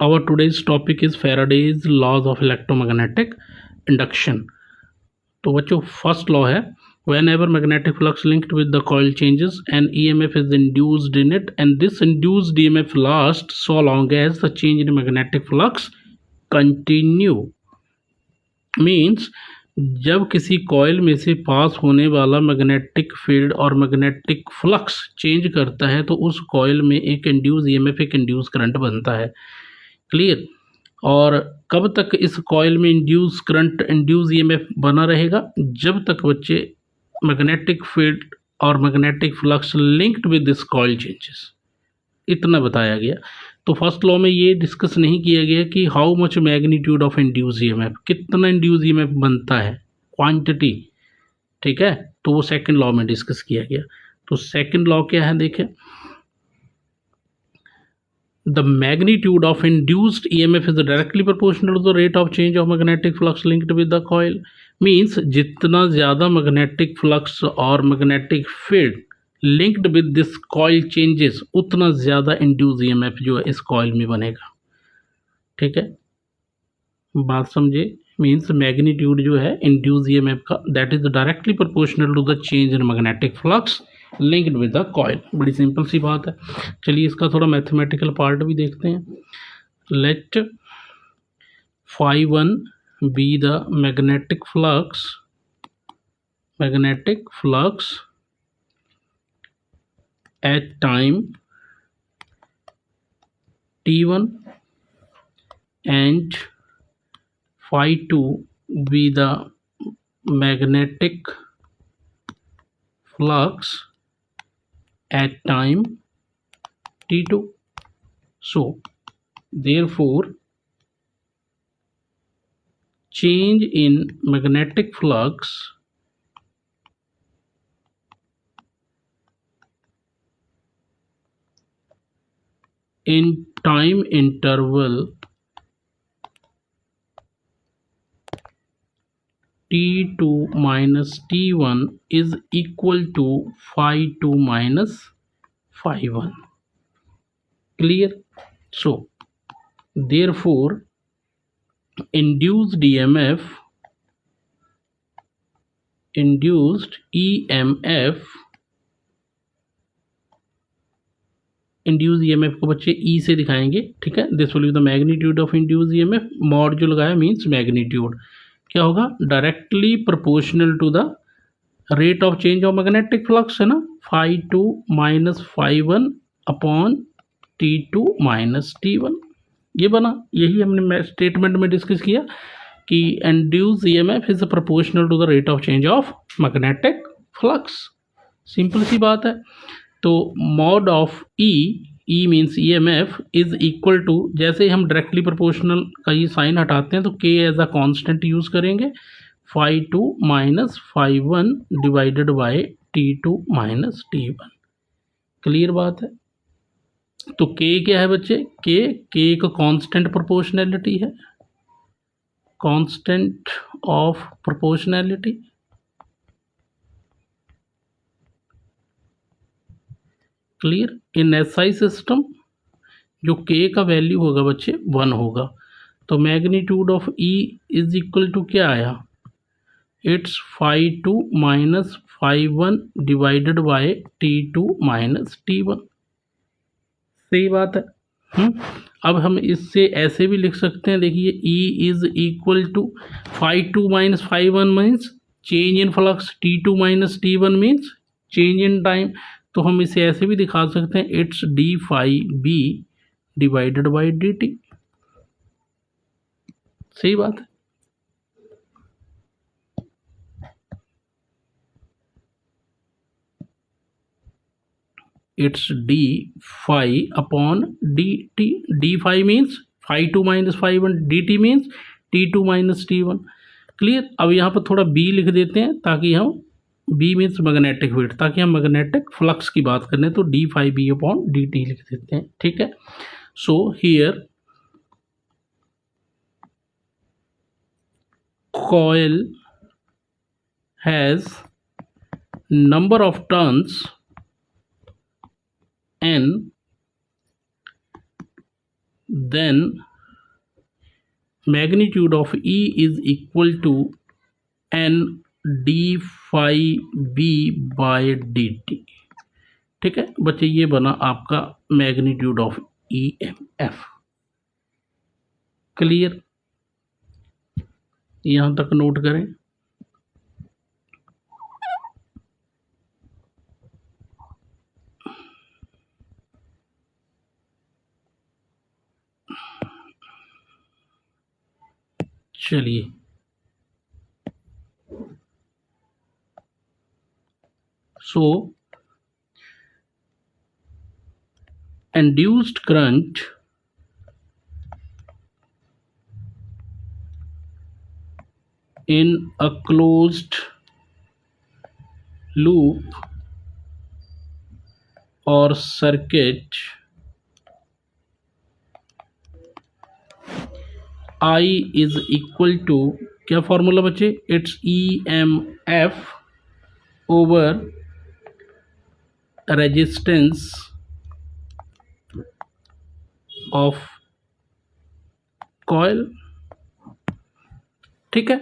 Our today's topic is Faraday's laws of electromagnetic induction. तो बच्चों first law है whenever magnetic flux linked with the coil changes an EMF is induced in it and this induced EMF lasts so long as the change in magnetic flux continue. Means जब किसी coil में से पास होने वाला magnetic field और magnetic flux change करता है तो उस कॉइल में एक इंड्यूस ईएमएफ एक इंड्यूस करंट बनता है. क्लियर. और कब तक इस कॉइल में इंड्यूस करंट इंड्यूस ईएमएफ बना रहेगा? जब तक बच्चे मैग्नेटिक फील्ड और magnetic flux linked with this coil changes. इतना बताया गया. तो फर्स्ट लॉ में ये डिस्कस नहीं किया गया कि how much magnitude of induce EMF, कितना इंड्यूस ईएमएफ बनता है, क्वांटिटी. ठीक है, तो वो सेकंड लॉ में डिस्कस किया गया. तो सेकंड लॉ क्या है देखें. The magnitude of induced EMF is directly proportional to the rate of change of magnetic flux linked with the coil. Means जितना ज़्यादा magnetic flux और magnetic field linked with this coil changes उतना ज़्यादा induced EMF जो है इस coil में बनेगा. ठीक है, बात समझे. मीन्स मैग्नीट्यूड जो है induced EMF का that is directly proportional to the change in magnetic flux linked with the coil. बड़ी सिंपल सी बात है. चलिए इसका थोड़ा मैथमेटिकल पार्ट भी देखते हैं. Let φ1 be the magnetic flux at time t1 and φ2 be the magnetic flux at time t2. So therefore change in magnetic flux in time interval t2 minus t1 is equal to φ2 minus φ1. Clear. So therefore induced EMF induced EMF को बच्चे E से दिखाएंगे. ठीक है, this will be the magnitude of induced EMF. Mod जो लगाया means magnitude क्या होगा? Directly proportional to the rate of change of magnetic flux है ना, φ2 minus φ1 upon t2 minus t1. ये बना. यही हमने स्टेटमेंट में डिस्कस किया कि induced EMF is proportional to the rate of change of magnetic flux. Simple सी बात है. तो mod of E means EMF is equal to, जैसे हम डायरेक्टली प्रोपोर्शनल का ये साइन हटाते हैं तो के एज अ कांस्टेंट यूज करेंगे. φ2 minus φ1 divided by t2 minus t1. Clear बात है. तो के क्या है बच्चे? के का कांस्टेंट प्रोपोर्शनैलिटी है, constant of proportionality. Clear. In SI system जो के का वैल्यू होगा बच्चे 1 होगा. तो magnitude of E is equal to क्या आया? It's φ2 minus φ1 divided by t2 minus t1. सही बात है. अब हम इससे ऐसे भी लिख सकते हैं. देखिए E is equal to φ2 minus φ1 means change in flux, t2 minus t1 means change in time. तो हम इसे ऐसे भी दिखा सकते हैं. It's d phi be divided by D T. सही बात है. It's d phi upon D T. d phi means φ2 minus φ1, dt means t2 minus t1. Clear. अब यहाँ पर थोड़ा b लिख देते हैं ताकि हम b मीन्स मैग्नेटिक फील्ड, ताकि हम मैग्नेटिक फ्लक्स की बात करें तो d phi B upon dt लिख देते हैं. ठीक है. So here coil has number of turns n, then magnitude of E is equal to N D phi B by D T. ठीक है बच्चे, ये बना आपका magnitude of E M F. Clear? यहां तक नोट करें। चलिए, so induced current in a closed loop or circuit I is equal to, क्या फॉर्मूला बच्चे, it's E M F over resistance of coil. ठीक है,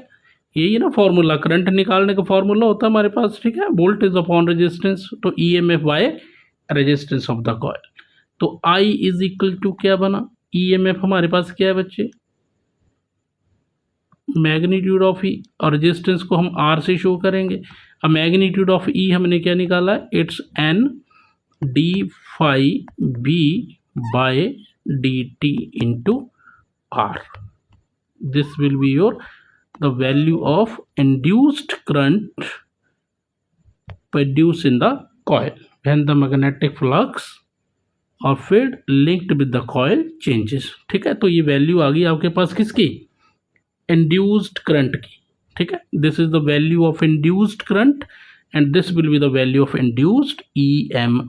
यही ना फॉर्मूला, करंट निकालने का फॉर्मूला होता है हमारे पास। ठीक है, वोल्टेज अपॉन रेजिस्टेंस, तो E M F by resistance of the coil. तो आई इज इक्वल टू क्या बना, ई एम एफ हमारे पास क्या है बच्चे, मैग्नीट्यूड ऑफ ई, और रेजिस्टेंस को हम आर से शो करेंगे। अब मैग्नीट्यूड ऑफ ई हमने क्या निकाला है, it's N D phi B by D T into R. This will be your the value of induced current produced in the coil when the magnetic flux or field linked with the coil changes। ठीक है, तो ये value आ गई आपके पास किसकी, induced current की। ठीक है, this is the value of induced current and this will be the value of induced E M